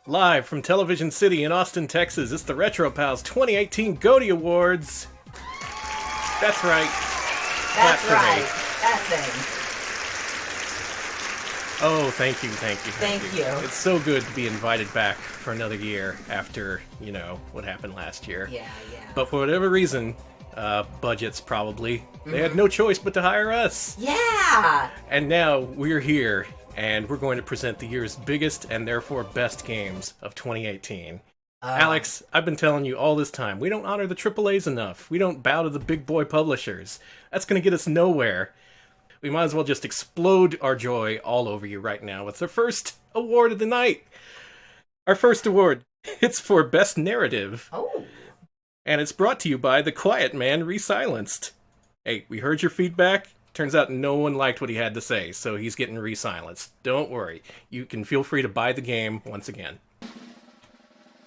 Live from Television City in Austin, Texas, it's the Retro Pals 2018 GOTY Awards. That's right. That's right. That thing. Oh, thank you. Thank you. It's so good to be invited back for another year after, what happened last year. Yeah. But for whatever reason, budgets probably, they had no choice but to hire us. Yeah! And now we're here, and we're going to present the year's biggest and therefore best games of 2018. Alex, I've been telling you all this time, we don't honor the AAAs enough. We don't bow to the big boy publishers. That's going to get us nowhere. We might as well just explode our joy all over you right now with the first award of the night. Our first award, it's for Best Narrative. Oh. And it's brought to you by The Quiet Man Resilenced. Hey, we heard your feedback. Turns out no one liked what he had to say, so he's getting resilenced. Don't worry. You can feel free to buy the game once again.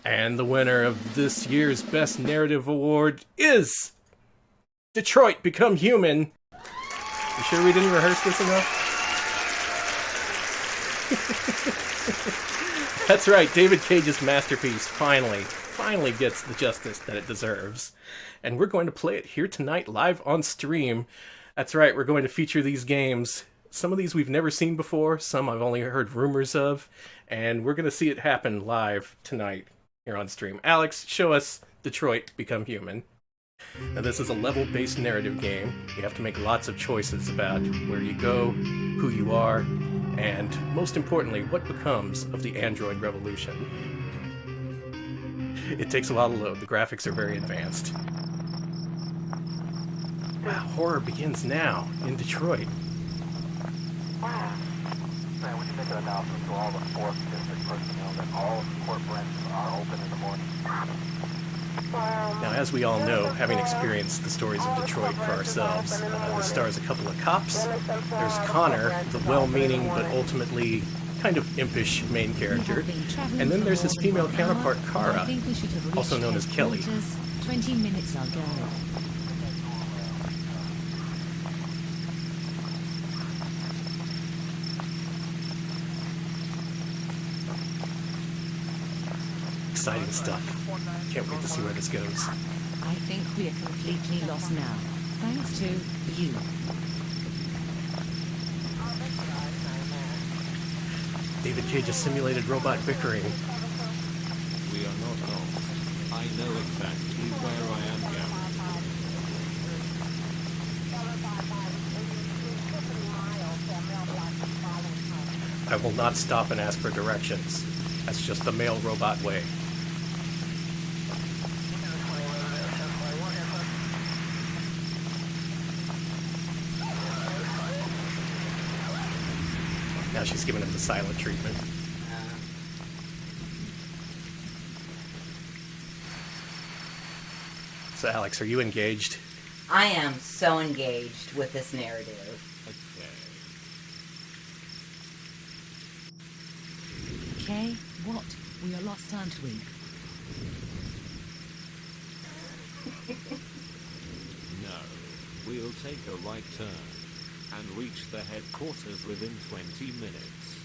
And the winner of this year's Best Narrative Award is Detroit Become Human. You sure we didn't rehearse this enough? That's right, David Cage's masterpiece finally gets the justice that it deserves. And we're going to play it here tonight live on stream. That's right, we're going to feature these games. Some of these we've never seen before, some I've only heard rumors of, and we're going to see it happen live tonight here on stream. Alex, show us Detroit Become Human. Now, this is a level-based narrative game. You have to make lots of choices about where you go, who you are, and most importantly, what becomes of the android revolution. It takes a while to load. The graphics are very advanced. Wow, horror begins now in Detroit. Man, we can make an announcement to all the 4th District personnel that all court branches are open in the morning. Now, as we all know, having experienced the stories of Detroit for ourselves, this stars a couple of cops. There's Connor, the well-meaning but ultimately kind of impish main character. And then there's his female counterpart, Kara, also known as Kelly. 20 minutes ago. Exciting stuff. Can't wait to see where this goes. I think we are completely lost now, thanks to you. David Cage's simulated robot bickering. We are not lost. I know exactly where I am going. I will not stop and ask for directions. That's just the male robot way. Now she's giving him the silent treatment. So Alex, are you engaged? I am so engaged with this narrative. Okay, what? We are lost, aren't we? No, we'll take a right turn and reach the headquarters within 20 minutes.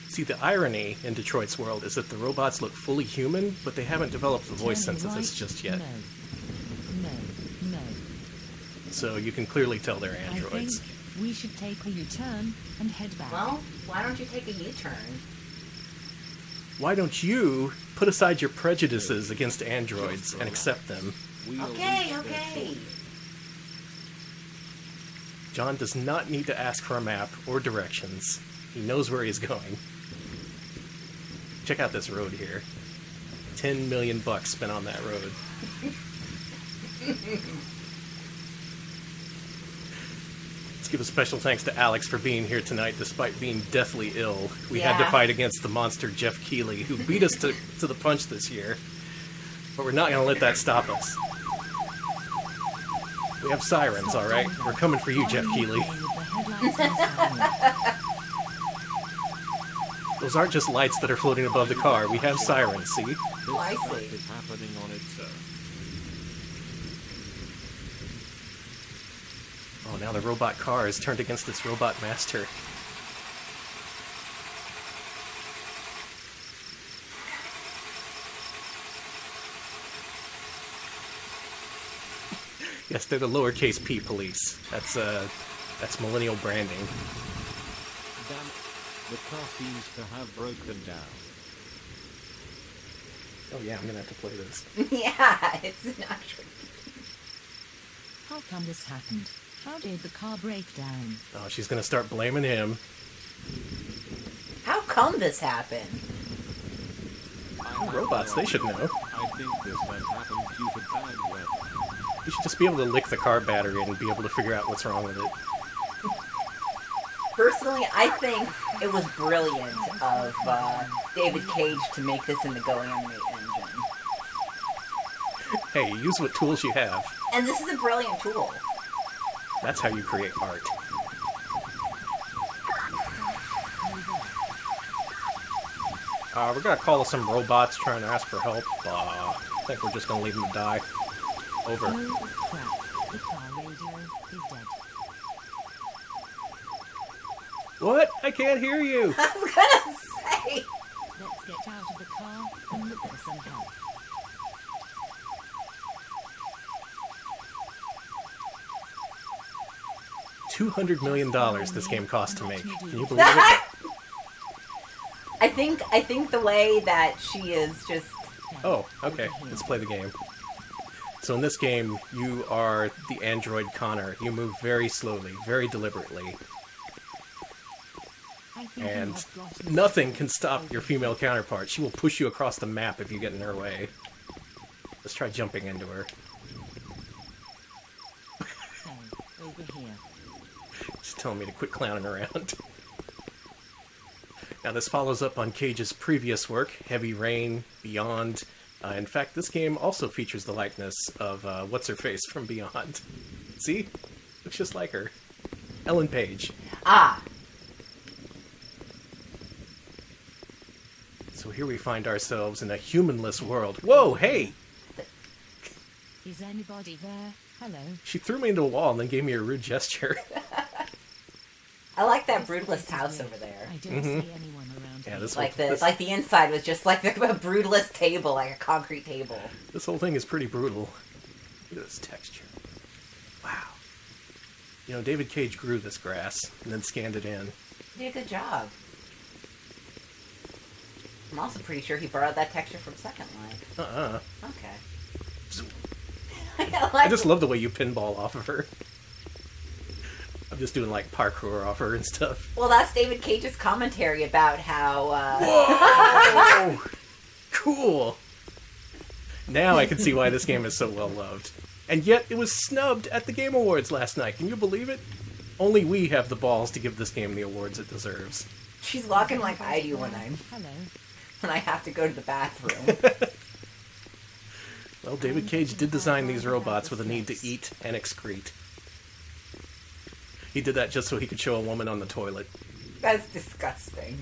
See, the irony in Detroit's world is that the robots look fully human, but they haven't developed the voice synthesis just yet. No. So you can clearly tell they're androids. I think we should take a U-turn and head back. Well, why don't you take a U-turn? Why don't you put aside your prejudices against androids and accept them? Okay. John does not need to ask for a map or directions. He knows where he's going. Check out this road here. $10 million spent on that road. Let's give a special thanks to Alex for being here tonight despite being deathly ill. We had to fight against the monster Jeff Keighley, who beat us to the punch this year. But we're not going to let that stop us. We have sirens, alright? We're coming for you, Jeff Keighley. Those aren't just lights that are floating above the car. We have sirens, see? Oh, I This see. is happening on its own. Oh, now the robot car is turned against its robot master. Yes, they're the lowercase p police. That's millennial branding. Damn, the car seems to have broken down. Oh yeah, I'm gonna have to play this. Yeah, it's not true. How come this happened? How did the car break down? Oh, she's gonna start blaming him. How come this happened? Robots, they should know. I think this has happened due to bad weather. You should just be able to lick the car battery and be able to figure out what's wrong with it. Personally, I think it was brilliant of David Cage to make this in the Go Animate engine. Hey, use what tools you have. And this is a brilliant tool. That's how you create art. We're gonna call some robots trying to ask for help. I think we're just gonna leave them to die. Over. Oh crap, the car radio is dead. What? I can't hear you! I was gonna say! Let's get out of the car and look for some help. $200 million this game cost to make. Can you believe it? I think the way that she is just... Oh, okay. Let's play the game. So in this game, you are the android Connor. You move very slowly, very deliberately, and nothing can stop your female counterpart. She will push you across the map if you get in her way. Let's try jumping into her. Okay, over here. She's telling me to quit clowning around. Now this follows up on Cage's previous work, Heavy Rain, Beyond. In fact, this game also features the likeness of What's-Her-Face from Beyond. See? Looks just like her. Ellen Page. Ah! So here we find ourselves in a humanless world. Whoa, hey! Is anybody there? Hello? She threw me into a wall and then gave me a rude gesture. I like that brutalist house over there. I don't see anyone around Yeah, here. this Like whole, the inside was just like a brutalist table, like a concrete table. this whole thing is pretty brutal. Look at this texture. Wow. You know, David Cage grew this grass and then scanned it in. He did a good job. I'm also pretty sure he borrowed that texture from Second Life. Okay. I just love the way you pinball off of her. I'm just doing like parkour off her and stuff. Well, that's David Cage's commentary about how. Whoa! Cool. Now I can see why this game is so well loved. And yet it was snubbed at the Game Awards last night. Can you believe it? Only we have the balls to give this game the awards it deserves. She's walking like I do when I have to go to the bathroom. Well, David Cage did design these robots with a need to eat and excrete. He did that just so he could show a woman on the toilet. That's disgusting.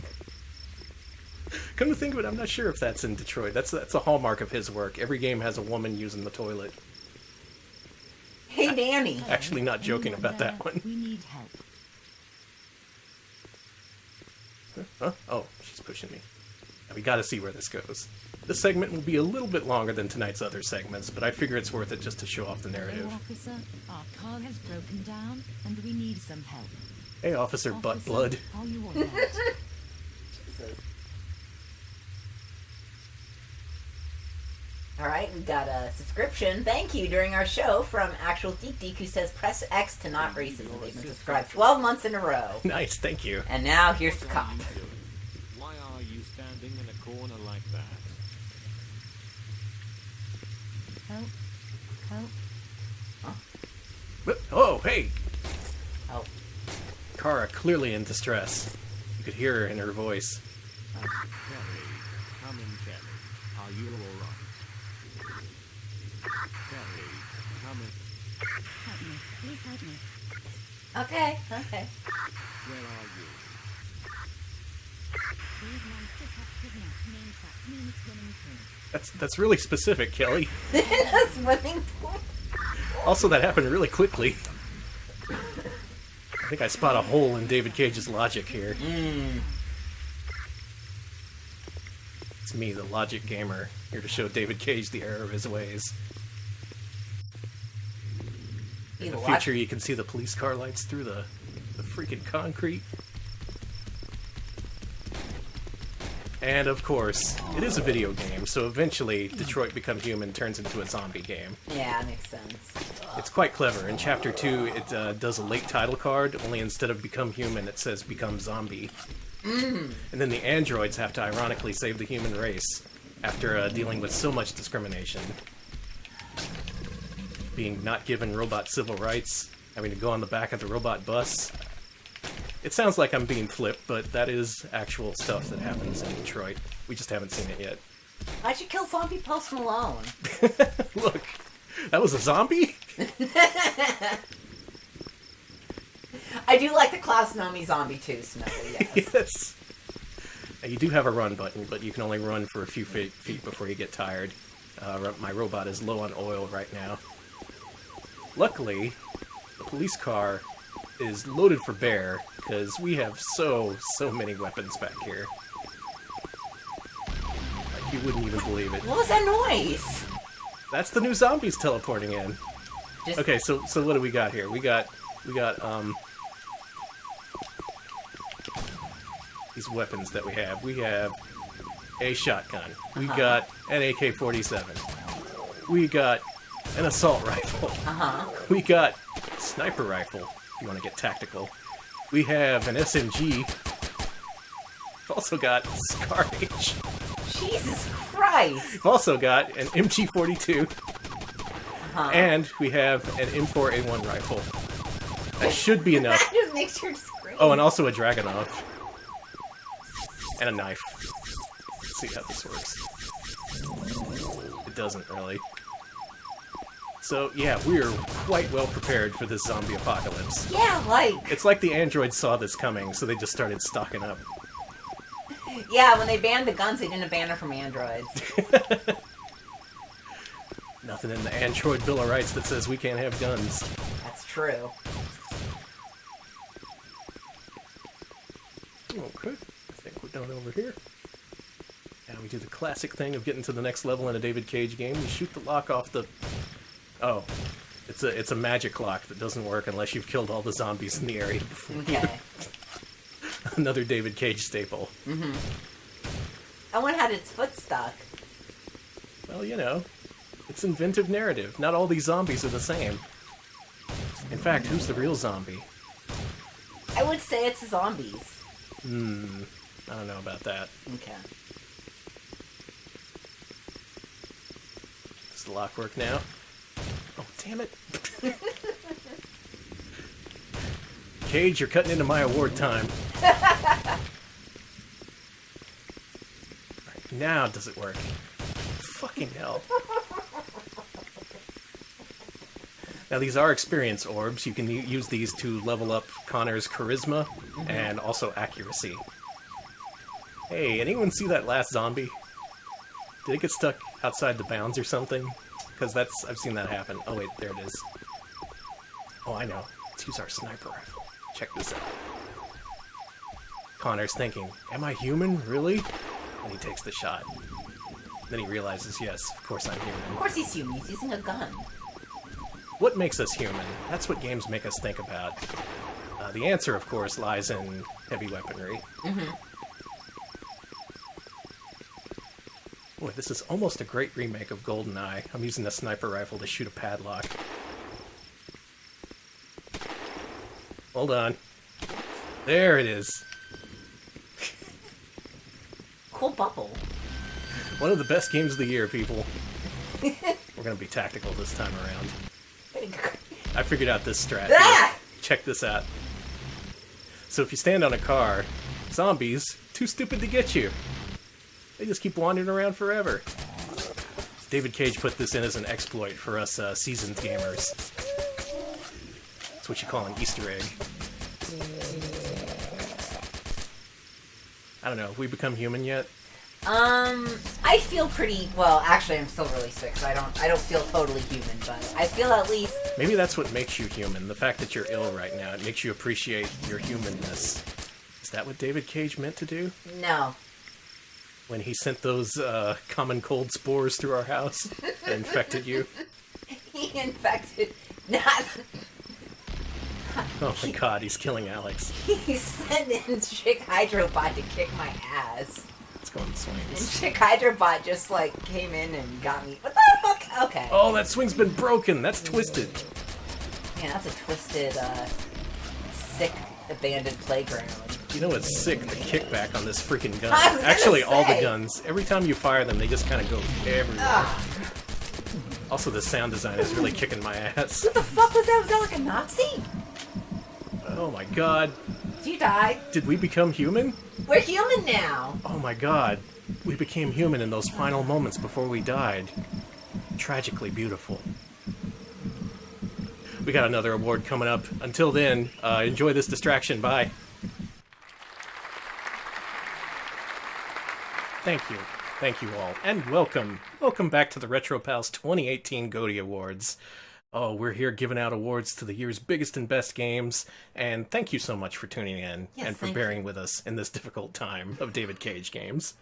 Come to think of it, I'm not sure if that's in Detroit. That's a hallmark of his work. Every game has a woman using the toilet. Hey, Danny. Actually, not joking about that one. We need help. Huh? Oh, she's pushing me. Now, we gotta see where this goes. This segment will be a little bit longer than tonight's other segments, but I figure it's worth it just to show off the narrative. Hello, officer. Our car has broken down, and we need some help. Hey, Officer Butt Blood. Are you all right? Alright, we got a subscription. Thank you during our show from Actual Deek Deek, who says press X to not racism. They've been subscribed 12 months in a row. Nice, thank you. And now here's the cop. Why are you standing in a corner like that? Help. Help. Oh, hey! Oh. Kara, clearly in distress. You could hear her in her voice. Kelly, come in, Kelly. Are you alright? Kelly, come in. Help me. Please help me. Okay. Where are you? These monsters have kidnapped me and trapped me in a swimming pool. That's really specific, Kelly. In a swimming pool. Also, that happened really quickly. I think I spot a hole in David Cage's logic here. It's me, the logic gamer, here to show David Cage the error of his ways. In the future, you can see the police car lights through the freaking concrete. And of course, it is a video game, so eventually Detroit Become Human turns into a zombie game. Yeah, makes sense. It's quite clever. In Chapter 2, it does a late title card, only instead of Become Human, it says Become Zombie. And then the androids have to ironically save the human race after dealing with so much discrimination. Being not given robot civil rights, having to go on the back of the robot bus. It sounds like I'm being flipped, but that is actual stuff that happens in Detroit. We just haven't seen it yet. Why'd you kill zombie Post Malone? Look, that was a zombie? I do like the Klaus Nomi zombie too, Snowy, yes. Yes. Now, you do have a run button, but you can only run for a few feet before you get tired. My robot is low on oil right now. Luckily, the police car is loaded for bear, because we have so many weapons back here. Like, you wouldn't even believe it. What was that noise? That's the new zombies teleporting in. Just... Okay, so what do we got here? We got these weapons that we have. We have a shotgun. We got an AK-47. We got an assault rifle. We got sniper rifle, if you want to get tactical. We have an SMG. We've also got Scar H. Jesus Christ! We've also got an MG42. And we have an M4A1 rifle. That should be enough. That just makes your scream. Oh, and also a Dragooned. And a knife. Let's see how this works. It doesn't really. So, yeah, we're quite well prepared for this zombie apocalypse. Yeah, like... It's like the androids saw this coming, so they just started stocking up. Yeah, when they banned the guns, they didn't ban them from androids. Nothing in the Android Bill of Rights that says we can't have guns. That's true. Okay, I think we're done over here. Now we do the classic thing of getting to the next level in a David Cage game. We shoot the lock off the... Oh, it's a magic lock that doesn't work unless you've killed all the zombies in the area before. Okay. Another David Cage staple. That one had its foot stuck. Well, you know, it's inventive narrative. Not all these zombies are the same. In fact, who's the real zombie? I would say it's the zombies. I don't know about that. Okay. Does the lock work now? Oh, damn it. Cage, you're cutting into my award time. Right, now does it work? Fucking hell. Now these are experience orbs. You can use these to level up Connor's charisma and also accuracy. Hey, anyone see that last zombie? Did it get stuck outside the bounds or something? Because I've seen that happen. Oh wait, there it is. Oh, I know. Let's use our sniper rifle. Check this out. Connor's thinking, am I human? Really? And he takes the shot. Then he realizes, yes, of course I'm human. Of course he's human. He's using a gun. What makes us human? That's what games make us think about. The answer, of course, lies in heavy weaponry. Boy, this is almost a great remake of GoldenEye. I'm using a sniper rifle to shoot a padlock. Hold on. There it is. Cool bubble. One of the best games of the year, people. We're gonna be tactical this time around. I figured out this strat. Ah! Check this out. So if you stand on a car, zombies, too stupid to get you. They just keep wandering around forever. David Cage put this in as an exploit for us seasoned gamers. That's what you call an Easter egg. I don't know, have we become human yet? I feel pretty, well, actually I'm still really sick, so I don't feel totally human, but I feel at least... Maybe that's what makes you human, the fact that you're ill right now. It makes you appreciate your humanness. Is that what David Cage meant to do? No. When he sent those common cold spores through our house and infected you? He infected... Not... Oh my god, he's killing Alex. He sent in Chick Hydrobot to kick my ass. Let's go on the And swings. Chick Hydrobot just, like, came in and got me. What the fuck? Okay. Oh, that swing's been broken. That's twisted. Man, that's a twisted, sick, abandoned playground. You know what's sick? The kickback on this freaking gun. I was gonna Actually, all the say. guns. Every time you fire them, they just kind of go everywhere. Ah, Also, the sound design is really kicking my ass. what the fuck was that? Was that like a Nazi? Oh my god. Did you die? Did we become human? We're human now. Oh my god. We became human in those final moments before we died. Tragically beautiful. We got another award coming up. Until then, enjoy this distraction. Bye. Thank you. Thank you all. And welcome. Welcome back to the Retro Pals 2018 GOTY Awards. Oh, we're here giving out awards to the year's biggest and best games. And thank you so much for tuning in Yes, and for thank bearing with us in this difficult time of David Cage games.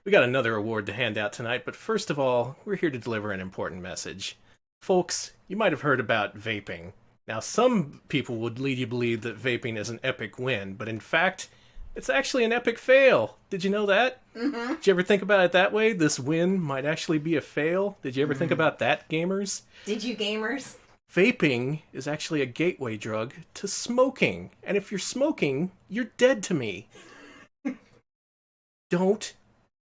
We got another award to hand out tonight, but first of all, we're here to deliver an important message. Folks, you might have heard about vaping. Now, some people would lead you to believe that vaping is an epic win, but in fact, it's actually an epic fail. Did you know that? Mm-hmm. Did you ever think about it that way? This win might actually be a fail? Did you ever think about that, gamers? Did you gamers? Vaping is actually a gateway drug to smoking. And if you're smoking, you're dead to me. Don't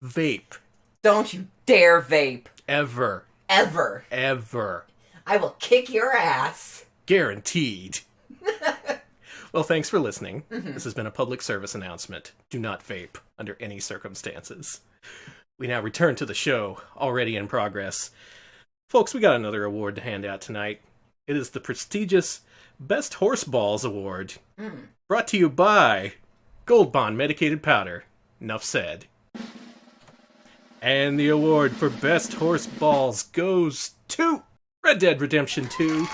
vape. Don't you dare vape. Ever. Ever. Ever. I will kick your ass. Guaranteed. Well, thanks for listening. This has been a public service announcement. Do not vape under any circumstances. We now return to the show, already in progress. Folks, we got another award to hand out tonight. It is the prestigious Best Horse Balls Award. Brought to you by Gold Bond Medicated Powder. Enough said. And the award for Best Horse Balls goes to Red Dead Redemption 2.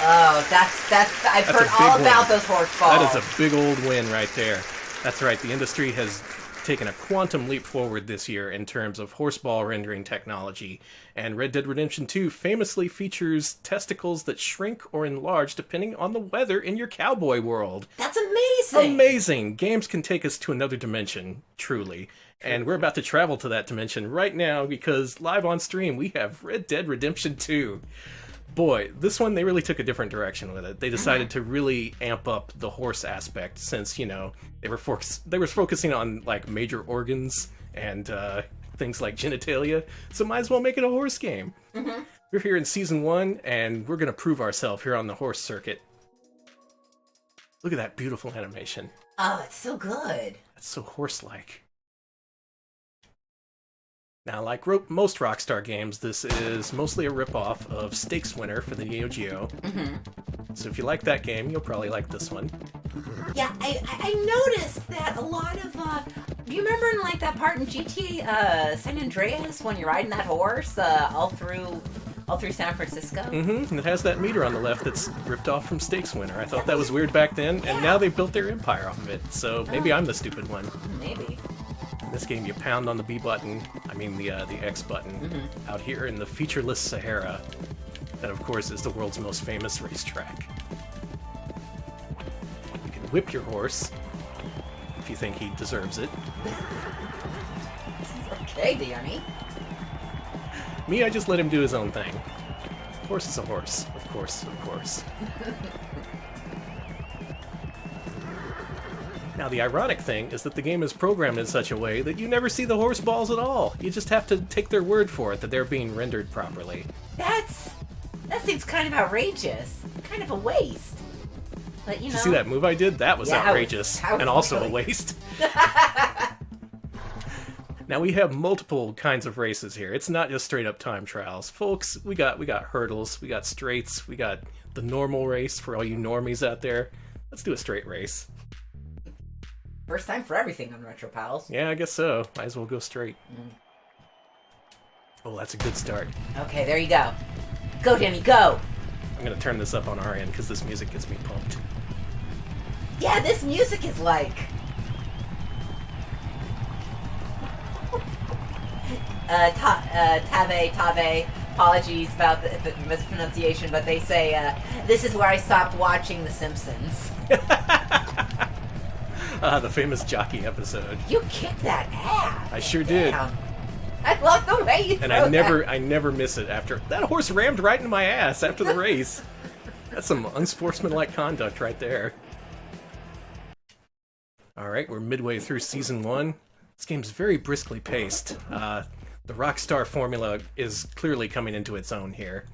Oh, I've heard a big all about win. those horse balls. That is a big old win right there. That's right, the industry has taken a quantum leap forward this year in terms of horseball rendering technology, and Red Dead Redemption 2 famously features testicles that shrink or enlarge depending on the weather in your cowboy world. That's amazing. Amazing! Games can take us to another dimension, truly. And we're about to travel to that dimension right now because live on stream we have Red Dead Redemption 2. Boy, this one, they really took a different direction with it. They decided to really amp up the horse aspect since, you know, they were focusing on, like, major organs and things like genitalia, so might as well make it a horse game. We're here in Season 1, and we're going to prove ourselves here on the horse circuit. Look at that beautiful animation. Oh, it's so good. That's so horse-like. Now, like most Rockstar games, this is mostly a ripoff of Stakes Winner for the Neo Geo. So if you like that game, you'll probably like this one. Yeah, I noticed that a lot of, do you remember in, like, that part in GTA, San Andreas, when you're riding that horse, all through San Francisco? And it has that meter on the left that's ripped off from Stakes Winner. I thought that was weird back then, and now they've built their empire off of it, so maybe I'm the stupid one. Maybe. In this game, you pound on the B button, the X button, out here in the featureless Sahara. That, of course, is the world's most famous racetrack. You can whip your horse, if you think he deserves it. Okay, Danny. Me, I just let him do his own thing. Horse is a horse, of course, of course. Now, the ironic thing is that the game is programmed in such a way that you never see the horse balls at all. You just have to take their word for it that they're being rendered properly. That seems kind of outrageous. Kind of a waste. But, you know. Did you see that move I did? That was outrageous. that was and also really- a waste. Now, we have multiple kinds of races here. It's not just straight up time trials. Folks, we got hurdles, we got straights, we got the normal race for all you normies out there. Let's do a straight race. First time for everything on Retro Pals. Yeah, I guess so. Might as well go straight. Oh, that's a good start. Okay, there you go. Go, Danny, go! I'm gonna turn this up on our end because this music gets me pumped. Yeah, this music is like... Tave, apologies about the mispronunciation, but they say, this is where I stopped watching The Simpsons. The famous jockey episode. You kicked that ass. I sure did. I love the way you And throw I never miss it after... That horse rammed right into my ass after the race. That's some unsportsmanlike conduct right there. Alright, we're midway through Season 1. This game's very briskly paced. The Rockstar formula is clearly coming into its own here.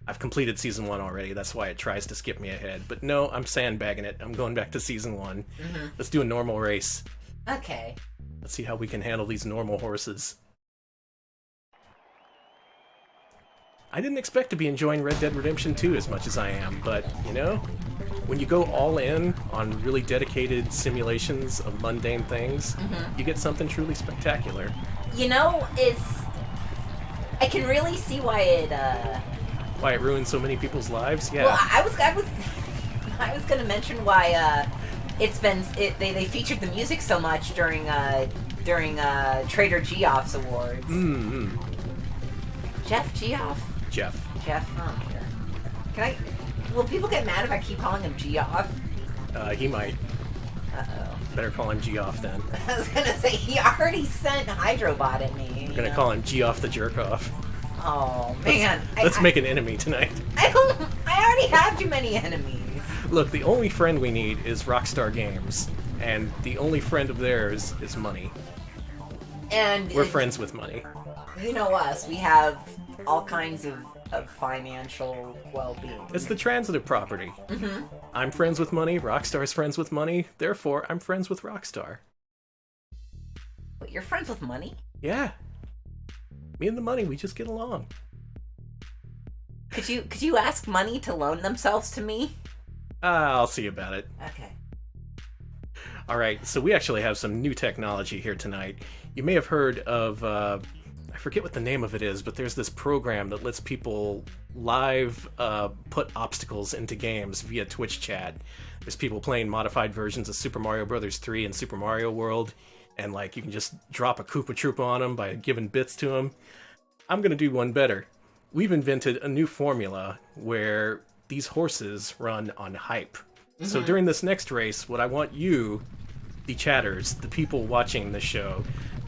I've completed Season 1 already, that's why it tries to skip me ahead. But no, I'm sandbagging it. I'm going back to Season 1. Mm-hmm. Let's do a normal race. Okay. Let's see how we can handle these normal horses. I didn't expect to be enjoying Red Dead Redemption 2 as much as I am, but, you know, when you go all in on really dedicated simulations of mundane things, you get something truly spectacular. You know, I can really see why it ruined so many people's lives. Yeah. Well, I was going to mention why they featured the music so much during Trader Geoff's awards. Mm-hmm. Jeff Geoff? Jeff. Oh, okay. Will people get mad if I keep calling him Geoff? He might. Uh-oh. Better call him Geoff then. I was gonna say, he already sent Hydrobot at me. We're gonna call him Geoff the Jerk-Off. Oh, man. Let's make an enemy tonight. I already have too many enemies. Look, the only friend we need is Rockstar Games. And the only friend of theirs is money. And we're friends with money. You know us. We have all kinds of financial well-being. It's the transitive property. Mm-hmm. I'm friends with money, Rockstar's friends with money, therefore I'm friends with Rockstar. But you're friends with money? Yeah. Me and the money, we just get along. Could you ask money to loan themselves to me? I'll see about it. Okay. Alright, so we actually have some new technology here tonight. You may have heard of, I forget what the name of it is, but there's this program that lets people live put obstacles into games via Twitch chat. There's people playing modified versions of Super Mario Bros. 3 and Super Mario World, and like you can just drop a Koopa Troopa on them by giving bits to them. I'm gonna do one better. We've invented a new formula where these horses run on hype. Mm-hmm. So during this next race, what I want you, the chatters, the people watching the show,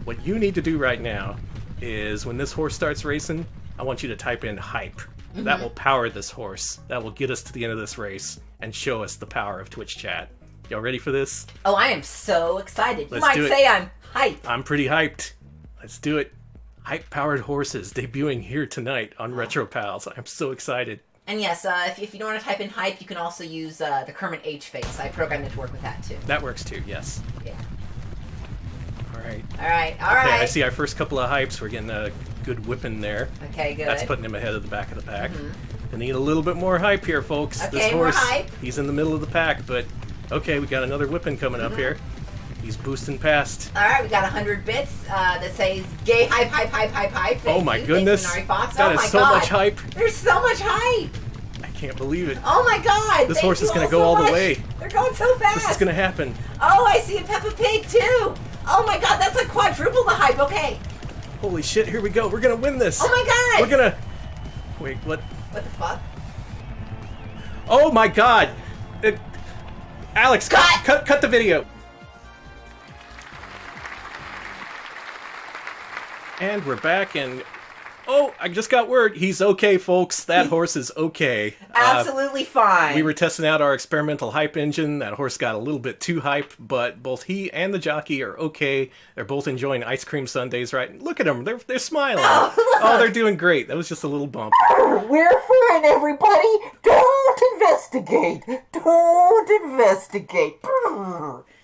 what you need to do right now is when this horse starts racing, I want you to type in hype. Mm-hmm. That will power this horse. That will get us to the end of this race and show us the power of Twitch chat. Y'all ready for this? Oh, I am so excited. Let's you might say I'm hyped. I'm pretty hyped. Let's do it. Hype-powered horses debuting here tonight on Retro Pals. I'm so excited. And yes, if you don't want to type in hype, you can also use the Kermit H face. I programmed it to work with that too. That works too, yes. Yeah. Alright. Alright. Okay, I see our first couple of hypes. We're getting a good whipping there. Okay, good. That's putting him ahead of the back of the pack. We need a little bit more hype here, folks. Okay, this horse, more hype. He's in the middle of the pack, but okay, we got another whipping coming up here. He's boosting past. Alright, we got 100 bits that says gay hype, hype, hype, hype, hype. Oh my goodness. That is so much hype. There's so much hype. I can't believe it. Oh my god. This horse is going to go all the way. They're going so fast. This is going to happen. Oh, I see a Peppa Pig too. Oh my god, that's like quadruple the hype. Okay. Holy shit, here we go. We're going to win this. Oh my god. We're going to... Wait, what? What the fuck? Oh my god. Alex, cut the video. And we're back, and oh, I just got word. He's okay, folks. That horse is okay. Absolutely fine. We were testing out our experimental hype engine. That horse got a little bit too hype, but both he and the jockey are okay. They're both enjoying ice cream sundaes, right? Look at them. They're smiling. Oh, they're doing great. That was just a little bump. We're fine, everybody. Don't investigate. Don't investigate.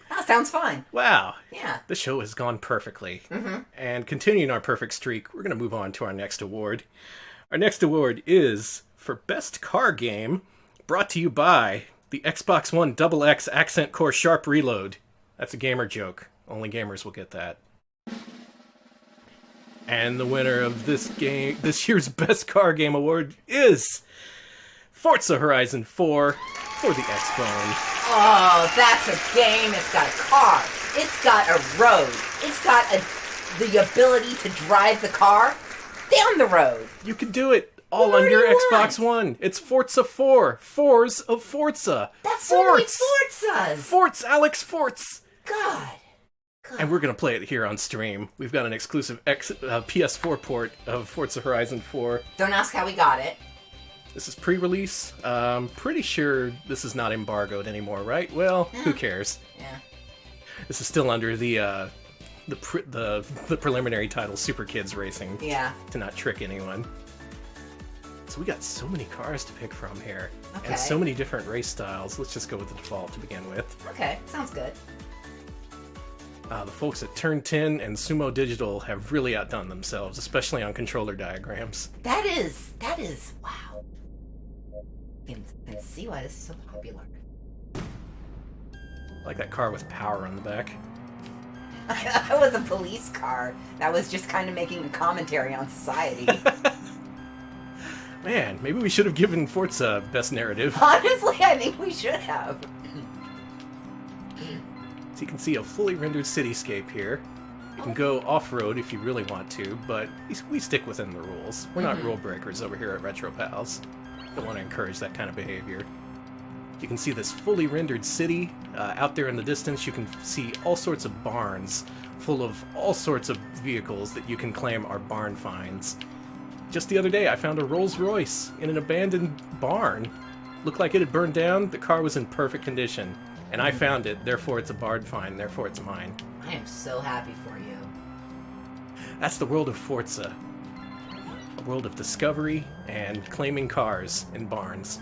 That sounds fine. Wow. Yeah. The show has gone perfectly. And continuing our perfect streak, we're going to move on to our next award. Our next award is for Best Car Game, brought to you by the Xbox One XX Accent Core Sharp Reload. That's a gamer joke. Only gamers will get that. And the winner of this year's Best Car Game award is Forza Horizon 4 for the XBONE. Oh, that's a game. It's got a car. It's got a road. It's got the ability to drive the car. down the road. You can do it all What on more your do you Xbox One. It's Forza 4. Fours of Forza. That's so many Forts. Forzas. Forts, Alex, Forts. God. And we're going to play it here on stream. We've got an exclusive PS4 port of Forza Horizon 4. Don't ask how we got it. This is pre-release. Pretty sure this is not embargoed anymore, right? Well, who cares? Yeah. This is still under the preliminary title Super Kids Racing. Yeah. To not trick anyone. So we got so many cars to pick from here. Okay. And so many different race styles. Let's just go with the default to begin with. Okay, sounds good. The folks at Turn 10 and Sumo Digital have really outdone themselves, especially on controller diagrams. That is, wow. You can see why this is so popular. I like that car with power on the back. That was a police car that was just kind of making a commentary on society. Man, maybe we should have given Forza best narrative. Honestly, I think we should have. So you can see a fully rendered cityscape here. You can go off-road if you really want to, but we stick within the rules. We're not rule breakers over here at Retro Pals. Don't want to encourage that kind of behavior. You can see this fully rendered city. Out there in the distance, you can see all sorts of barns full of all sorts of vehicles that you can claim are barn finds. Just the other day, I found a Rolls Royce in an abandoned barn. Looked like it had burned down. The car was in perfect condition. And I found it, therefore it's a barn find, therefore it's mine. I am so happy for you. That's the world of Forza. A world of discovery and claiming cars in barns.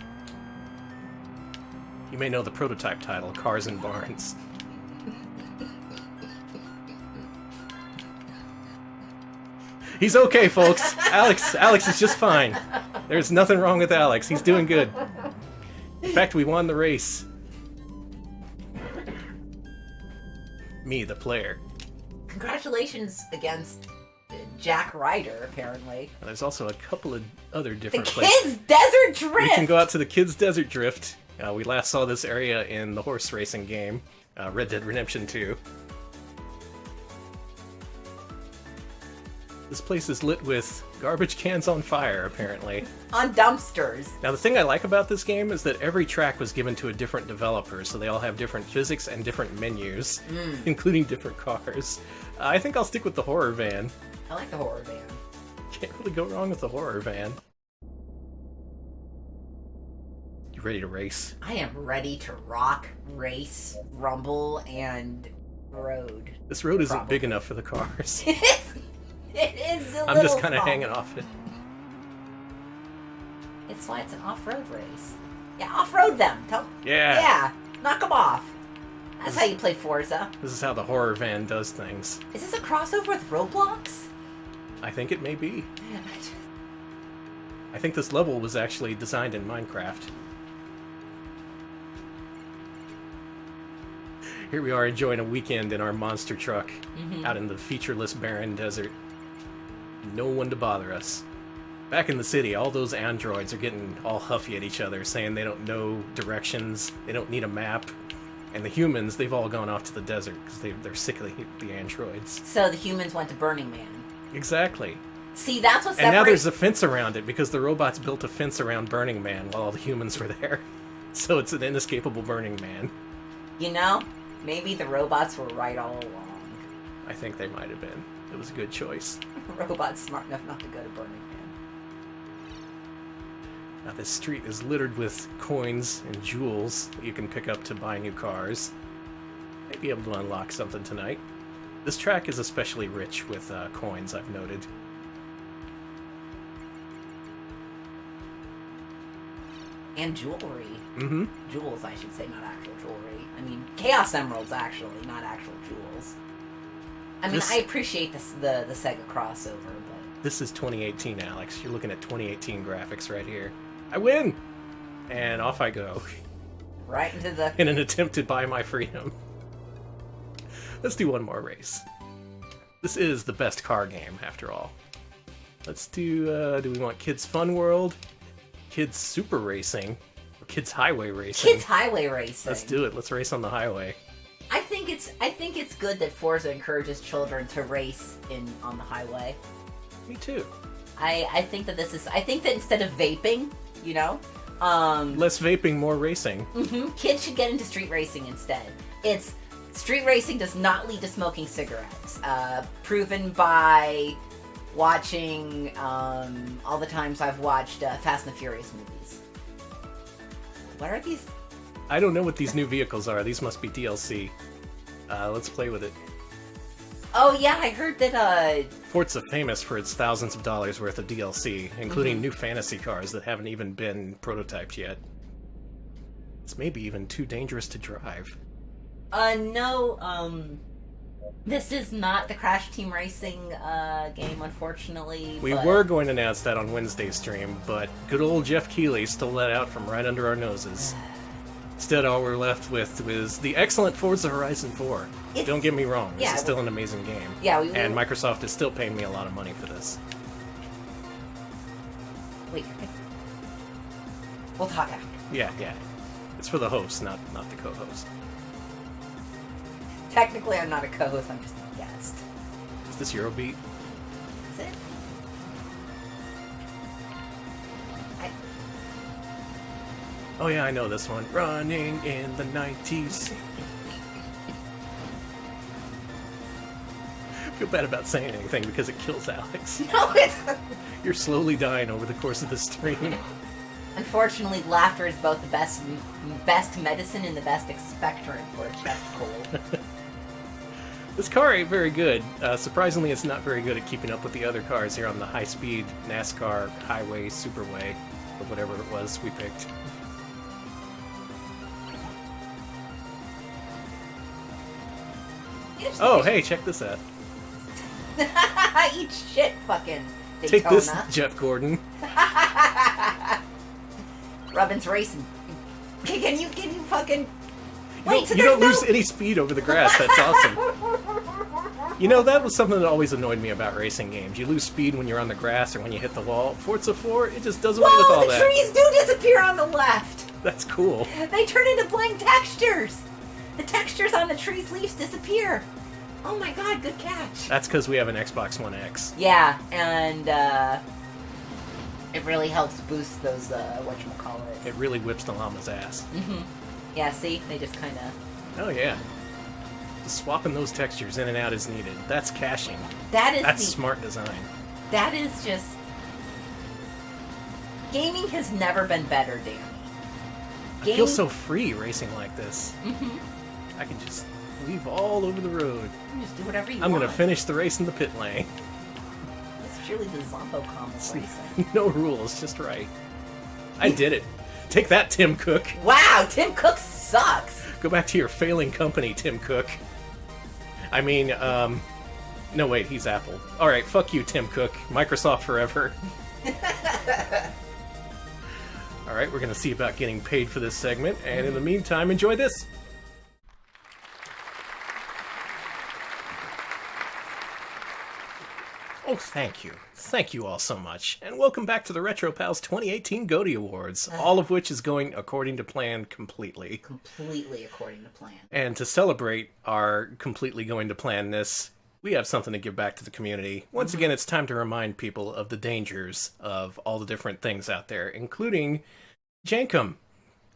You may know the prototype title, Cars in Barns. He's okay, folks. Alex is just fine. There's nothing wrong with Alex. He's doing good. In fact, we won the race. Me, the player. Congratulations against Jack Ryder, apparently. There's also a couple of other different The places. Kids Desert Drift! We can go out to the Kids Desert Drift. We last saw this area in the horse racing game, Red Dead Redemption 2. This place is lit with garbage cans on fire, apparently. On dumpsters. Now, the thing I like about this game is that every track was given to a different developer, so they all have different physics and different menus, including different cars. I think I'll stick with the horror van. I like the horror van. Can't really go wrong with the horror van. You ready to race? I am ready to rock, race, rumble, and road. This road isn't Probably. big enough for the cars. It is a I'm little just kind of small. hanging off it. It's why it's an off-road race. Yeah, off-road them. Yeah. Knock them off. That's how you play Forza. This is how the horror van does things. Is this a crossover with Roblox? I think it may be. I think this level was actually designed in Minecraft. Here we are enjoying a weekend in our monster truck out in the featureless barren desert. No one to bother us. Back in the city, all those androids are getting all huffy at each other, saying they don't know directions, they don't need a map. And the humans, they've all gone off to the desert because they're sick of the androids. So the humans went to Burning Man. Exactly. See, that's what separates... And now there's a fence around it because the robots built a fence around Burning Man while all the humans were there. So it's an inescapable Burning Man. You know, maybe the robots were right all along. I think they might have been. It was a good choice. Robots smart enough not to go to Burning Man. Now this street is littered with coins and jewels that you can pick up to buy new cars. Might be able to unlock something tonight. This track is especially rich with coins, I've noted. And jewelry. Mm-hmm. Jewels, I should say, not actual jewelry. I mean, Chaos Emeralds, actually, not actual jewels. I mean, I appreciate the Sega crossover, but... This is 2018, Alex. You're looking at 2018 graphics right here. I win! And off I go. Right into the... In an attempt to buy my freedom. Let's do one more race. This is the best car game, after all. Let's do we want Kids Fun World, Kids Super Racing, or Kids Highway Racing? Kids Highway Racing. Let's do it. Let's race on the highway. I think it's good that Forza encourages children to race on the highway. Me too. I think that I think that instead of vaping, you know, Less vaping, more racing. kids should get into street racing instead. Street racing does not lead to smoking cigarettes. Proven by watching all the times I've watched Fast and the Furious movies. What are these? I don't know what these new vehicles are. These must be DLC. Let's play with it. Oh yeah, I heard that Forza famous for its thousands of dollars worth of DLC, including new fantasy cars that haven't even been prototyped yet. It's maybe even too dangerous to drive. no, this is not the Crash Team Racing game, unfortunately. We but... were going to announce that on Wednesday's stream, but good old Jeff Keighley stole that out from right under our noses. Instead, all we're left with was the excellent Forza Horizon 4. Don't get me wrong, this is still an amazing game. Yeah, and Microsoft is still paying me a lot of money for this. Wait, we'll talk after. Yeah. It's for the host, not the co-host. Technically, I'm not a co-host, I'm just a guest. Is this Eurobeat? Is it? Oh yeah, I know this one. Running in the 90s. I feel bad about saying anything because it kills Alex. No, it's... You're slowly dying over the course of the stream. Unfortunately, laughter is both the best medicine and the best expectorant for a chest cold. This car ain't very good. Surprisingly, it's not very good at keeping up with the other cars here on the high-speed NASCAR highway, superway, or whatever it was we picked. Oh, hey, check this out. Eat shit, fucking Daytona. Take this, Jeff Gordon. Robin's racing. Can you fucking... Wait, so you don't lose any speed over the grass. That's awesome. You know, that was something that always annoyed me about racing games. You lose speed when you're on the grass or when you hit the wall. Forza 4, it just does away with all that. The trees do disappear on the left. That's cool. They turn into blank textures. The textures on the trees' leaves disappear. Oh my god, good catch. That's because we have an Xbox One X. Yeah, and it really helps boost those, whatchamacallit. It really whips the llama's ass. Yeah, see? They just kind of... Oh, yeah. Just swapping those textures in and out as needed. That's caching. That's smart design. That is just... Gaming has never been better, Danny. I feel so free racing like this. I can just leave all over the road. You can just do whatever you want. I'm gonna finish the race in the pit lane. It's surely the Zombo combo racing. No rules, just right. I did it. Take that, Tim Cook. Wow, Tim Cook sucks. Go back to your failing company, Tim Cook. I mean, no wait, he's Apple. Alright, fuck you, Tim Cook. Microsoft forever. Alright, we're gonna see about getting paid for this segment, and in the meantime, enjoy this! Oh, thank you. Thank you all so much. And welcome back to the Retro Pals 2018 GOTY Awards, all of which is going according to plan completely. Completely according to plan. And to celebrate our completely going to plan-ness, we have something to give back to the community. Once again, it's time to remind people of the dangers of all the different things out there, including Jankum.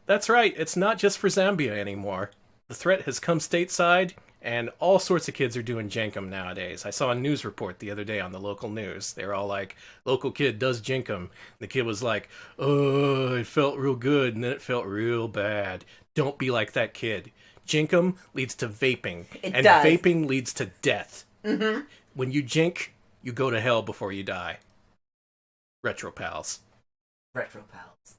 That's right, it's not just for Zambia anymore. The threat has come stateside, and all sorts of kids are doing Jankum nowadays. I saw a news report the other day on the local news. They were all like, local kid does Jankum. The kid was like, oh, it felt real good, and then it felt real bad. Don't be like that kid. Jankum leads to vaping, and vaping leads to death. When you jink, you go to hell before you die. Retro Pals. Retro Pals.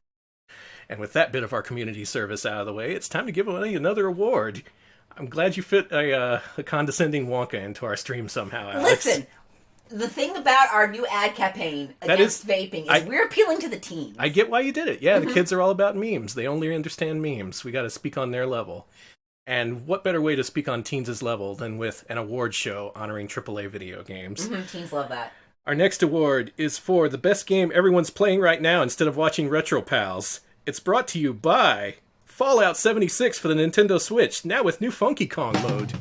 And with that bit of our community service out of the way, it's time to give away another award. I'm glad you fit a condescending Wonka into our stream somehow, Alex. Listen, the thing about our new ad campaign against vaping is we're appealing to the teens. I get why you did it. Yeah, the kids are all about memes. They only understand memes. We got to speak on their level. And what better way to speak on teens' level than with an award show honoring AAA video games? Teens love that. Our next award is for the best game everyone's playing right now instead of watching Retro Pals. It's brought to you by Fallout 76 for the Nintendo Switch, now with new Funky Kong mode.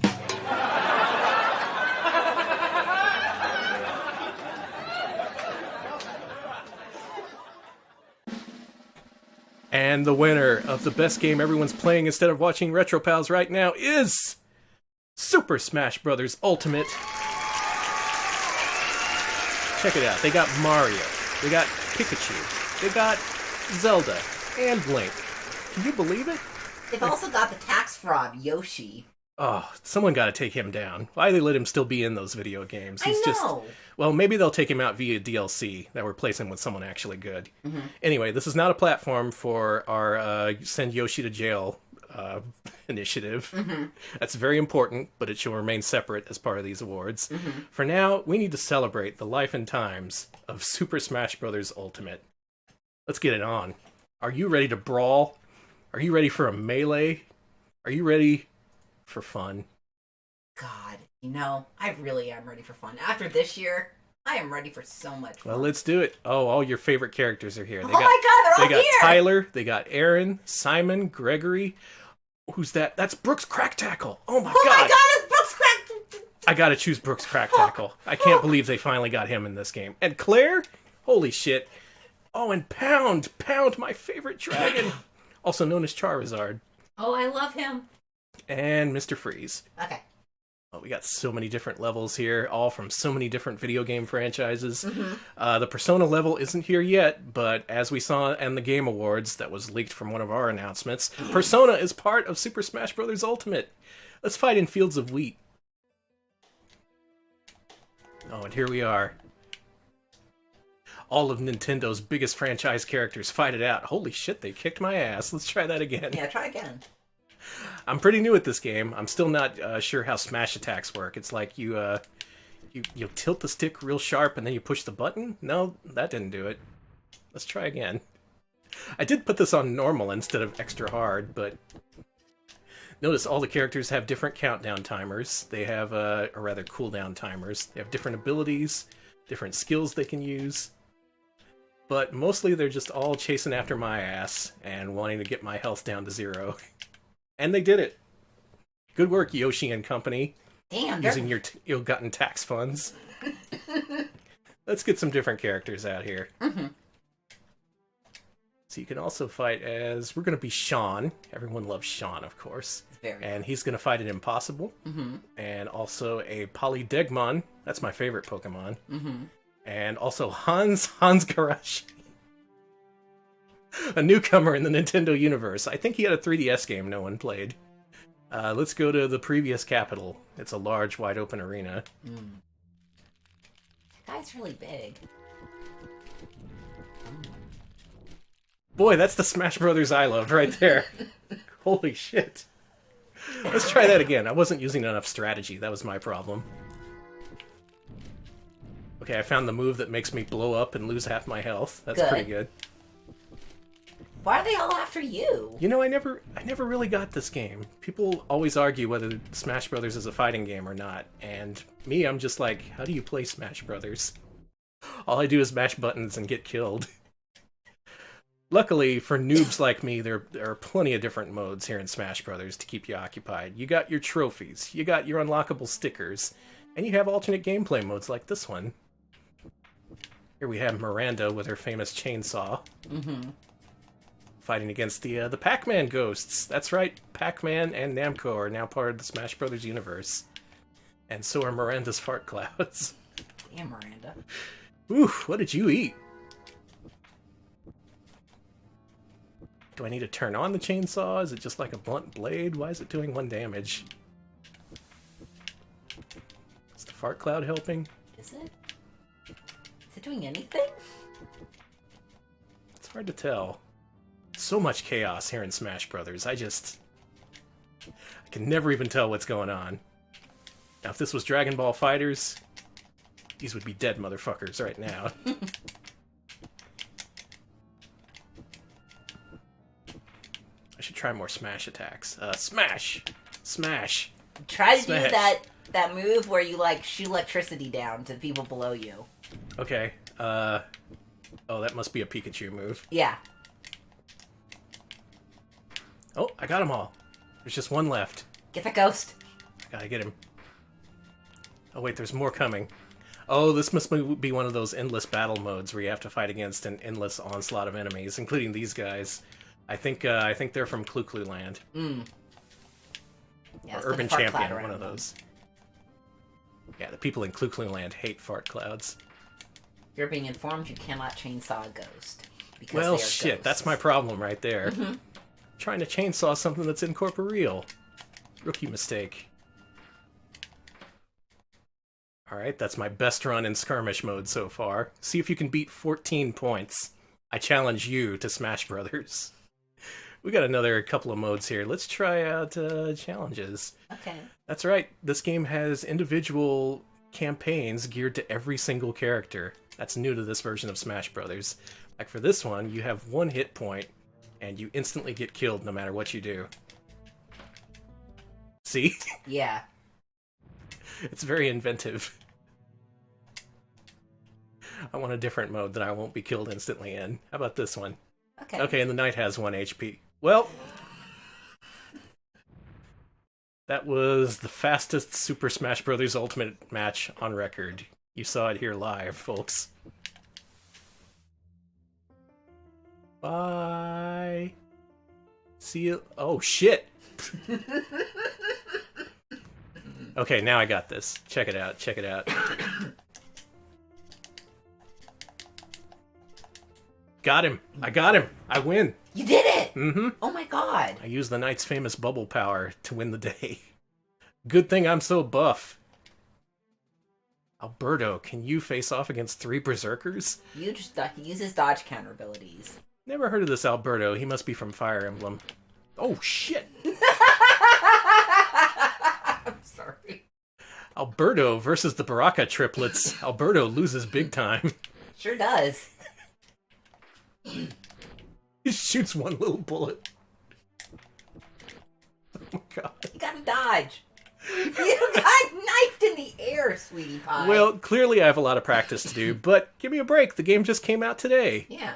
And the winner of the best game everyone's playing instead of watching Retro Pals right now is Super Smash Bros. Ultimate. Check it out. They got Mario. They got Pikachu. They got Zelda. And Link. Can you believe it? They've also got the tax fraud, Yoshi. Oh, someone got to take him down. Why they let him still be in those video games? He's I know. Well, maybe they'll take him out via DLC that replace him with someone actually good. Anyway, this is not a platform for our Send Yoshi to Jail initiative. That's very important, but it shall remain separate as part of these awards. For now, we need to celebrate the life and times of Super Smash Bros. Ultimate. Let's get it on. Are you ready to brawl? Are you ready for a melee? Are you ready for fun? God, I really am ready for fun. After this year, I am ready for so much fun. Well, let's do it. Oh, all your favorite characters are here. My God, they're all They got here! Tyler, they got Aaron, Simon, Gregory. Who's that? That's Brooks Crack Tackle. Oh my God. My God, it's Brooks Crack! I gotta choose Brooks Crack Tackle. I can't believe they finally got him in this game. And Claire? Holy shit. Oh, and Pound, my favorite dragon. Also known as Charizard. Oh, I love him. And Mr. Freeze. Okay. Oh, we got so many different levels here, all from so many different video game franchises. The Persona level isn't here yet, but as we saw in the Game Awards that was leaked from one of our announcements, Persona is part of Super Smash Bros. Ultimate. Let's fight in Fields of Wheat. Oh, and here we are. All of Nintendo's biggest franchise characters fight it out. Holy shit, they kicked my ass. Let's try that again. Yeah, try again. I'm pretty new at this game. I'm still not sure how smash attacks work. It's like you tilt the stick real sharp and then you push the button? No, that didn't do it. Let's try again. I did put this on normal instead of extra hard, but notice all the characters have different countdown timers. They have, or rather cooldown timers. They have different abilities, different skills they can use. But mostly they're just all chasing after my ass and wanting to get my health down to 0. And they did it. Good work, Yoshi and company. Damn, using your ill-gotten tax funds. Let's get some different characters out here. So you can also fight as... We're going to be Sean. Everyone loves Sean, of course. And he's going to fight an Impossible. And also a Polydegmon. That's my favorite Pokemon. And also Hans Garashi. A newcomer in the Nintendo universe. I think he had a 3DS game no one played. Let's go to the previous capital. It's a large, wide-open arena. That guy's really big. Boy, that's the Smash Brothers I love right there. Holy shit. Let's try that again. I wasn't using enough strategy. That was my problem. Okay, I found the move that makes me blow up and lose half my health. That's pretty good. Why are they all after you? You know, I never really got this game. People always argue whether Smash Brothers is a fighting game or not, and me, I'm just like, how do you play Smash Brothers? All I do is mash buttons and get killed. Luckily, for noobs like me, there are plenty of different modes here in Smash Brothers to keep you occupied. You got your trophies, you got your unlockable stickers, and you have alternate gameplay modes like this one. Here we have Miranda with her famous chainsaw. Fighting against the Pac-Man ghosts. That's right, Pac-Man and Namco are now part of the Smash Brothers universe. And so are Miranda's fart clouds. Damn, Miranda. Ooh, what did you eat? Do I need to turn on the chainsaw? Is it just like a blunt blade? Why is it doing 1 damage? Is the fart cloud helping? Is it? Is it doing anything? It's hard to tell. So much chaos here in Smash Brothers. I can never even tell what's going on. Now, if this was Dragon Ball FighterZ, these would be dead motherfuckers right now. I should try more smash attacks. Smash! Smash! Try to do that move where you, like, shoot electricity down to people below you. Okay. Oh, that must be a Pikachu move. Yeah. Oh, I got them all. There's just one left. Get the ghost. I gotta get him. Oh wait, there's more coming. Oh, this must be one of those endless battle modes where you have to fight against an endless onslaught of enemies, including these guys. I think they're from Kluklu Land. Yeah, Or Urban Champion, one of those. Yeah, the people in Kluklu Land hate fart clouds. You're being informed you cannot chainsaw a ghost. Because Well, they are shit, ghosts. that's my problem right there. Trying to chainsaw something that's incorporeal. Rookie mistake. Alright, that's my best run in skirmish mode so far. See if you can beat 14 points. I challenge you to Smash Brothers. We got another couple of modes here. Let's try out challenges. Okay. That's right, this game has individual campaigns geared to every single character. That's new to this version of Smash Brothers. Like for this one, you have 1 hit point, and you instantly get killed no matter what you do. See? Yeah. It's very inventive. I want a different mode that I won't be killed instantly in. How about this one? Okay. Okay, and the knight has 1 HP. Well, that was the fastest Super Smash Bros. Ultimate match on record. You saw it here live, folks. Bye. See you. Oh, shit. Okay, now I got this. Check it out. Check it out. Got him. I got him. I win. You did it! Mm-hmm. Oh my god. I used the knight's famous bubble power to win the day. Good thing I'm so buff. Alberto, can you face off against 3 berserkers? He uses dodge counter abilities. Never heard of this Alberto. He must be from Fire Emblem. Oh, shit! I'm sorry. Alberto versus the Baraka triplets. Alberto loses big time. Sure does. He shoots 1 little bullet. Oh my god. You gotta dodge. You got knifed in the air, sweetie pie. Well, clearly I have a lot of practice to do, but give me a break. The game just came out today. Yeah.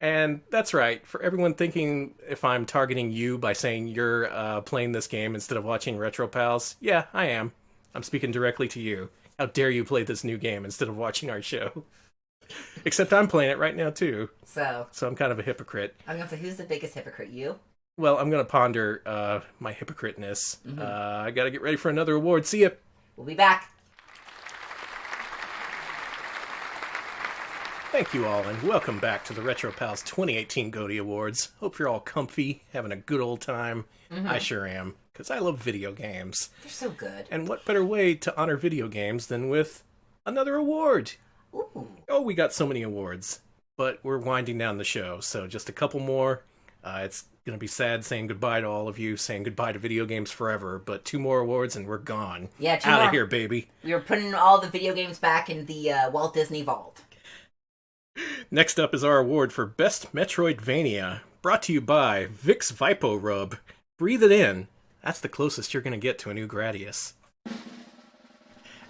And that's right. For everyone thinking if I'm targeting you by saying you're playing this game instead of watching Retro Pals, yeah, I am. I'm speaking directly to you. How dare you play this new game instead of watching our show? Except I'm playing it right now, too. So I'm kind of a hypocrite. I'm gonna say, who's the biggest hypocrite? You? Well, I'm going to ponder my hypocriteness. I got to get ready for another award. See ya! We'll be back. Thank you all, and welcome back to the Retro Pals 2018 GOTY Awards. Hope you're all comfy, having a good old time. I sure am, because I love video games. They're so good. And what better way to honor video games than with another award? Ooh. Oh, we got so many awards, but we're winding down the show, so just a couple more. It's going to be sad saying goodbye to all of you, saying goodbye to video games forever, but 2 more awards and we're gone. Yeah, 2 Out more. of here, baby. We were putting all the video games back in the Walt Disney Vault. Next up is our award for Best Metroidvania, brought to you by Vicks Vipo Rub. Breathe it in. That's the closest you're going to get to a new Gradius.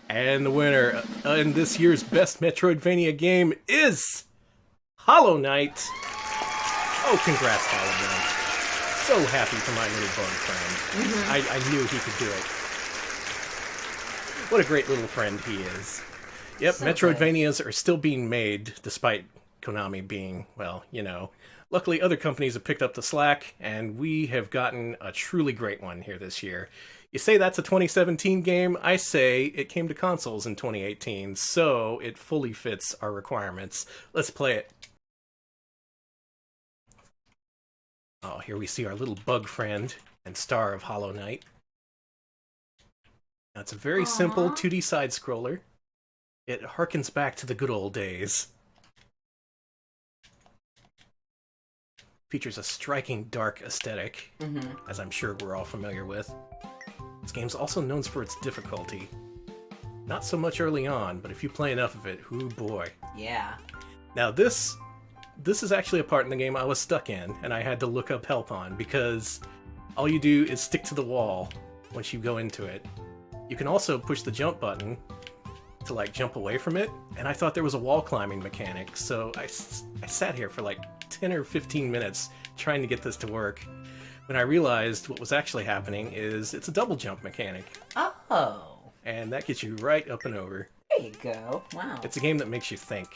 And the winner in this year's Best Metroidvania game is Hollow Knight. Oh, congrats, Hollow Knight. So happy for my little bug friend. I knew he could do it. What a great little friend he is. Yep, So Metroidvanias are still being made, despite Konami being, well, you know. Luckily, other companies have picked up the slack, and we have gotten a truly great one here this year. You say that's a 2017 game, I say it came to consoles in 2018, so it fully fits our requirements. Let's play it. Oh, here we see our little bug friend and star of Hollow Knight. Now, it's a very simple 2D side-scroller. It harkens back to the good old days. Features a striking dark aesthetic, as I'm sure we're all familiar with. This game's also known for its difficulty. Not so much early on, but if you play enough of it, hoo boy. Yeah. Now this is actually a part in the game I was stuck in, and I had to look up help on, because all you do is stick to the wall once you go into it. You can also push the jump button to, like, jump away from it, and I thought there was a wall climbing mechanic, so I sat here for like 10 or 15 minutes trying to get this to work. When I realized what was actually happening is it's a double jump mechanic, Oh. and that gets you right up and over. There you go. Wow. It's a game that makes you think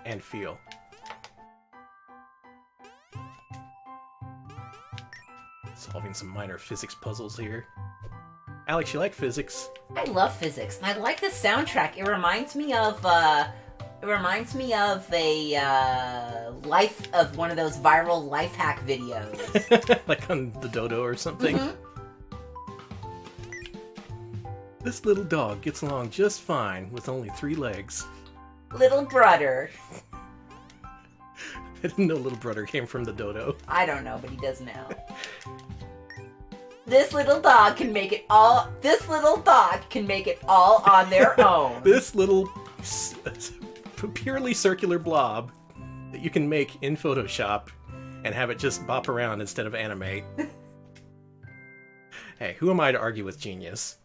and feel. Solving some minor physics puzzles here. Alex, you like physics? I love physics, and I like the soundtrack. It reminds me of a life of one of those viral life hack videos. Like on the Dodo or something? Mhm. This little dog gets along just fine with only 3 legs. Little brother. I didn't know little brother came from the Dodo. I don't know, but he does now. This little dog can make it all. This little dog can make it all on their own. This little purely circular blob that you can make in Photoshop and have it just bop around instead of animate. Hey, who am I to argue with genius?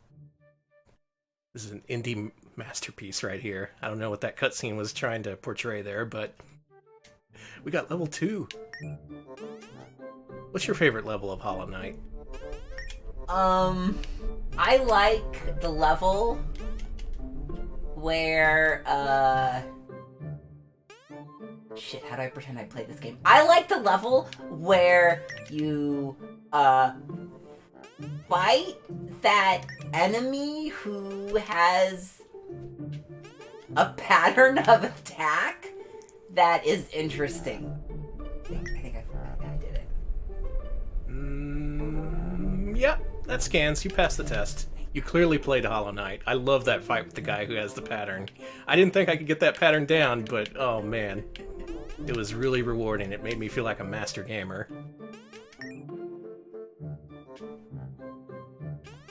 This is an indie masterpiece right here. I don't know what that cutscene was trying to portray there, but we got level 2. What's your favorite level of Hollow Knight? I like the level where, shit, how do I pretend I played this game? I like the level where you, fight that enemy who has a pattern of attack that is interesting. I think I did it. Yeah, that scans. You passed the test. You clearly played Hollow Knight. I love that fight with the guy who has the pattern. I didn't think I could get that pattern down, but oh man. It was really rewarding. It made me feel like a master gamer.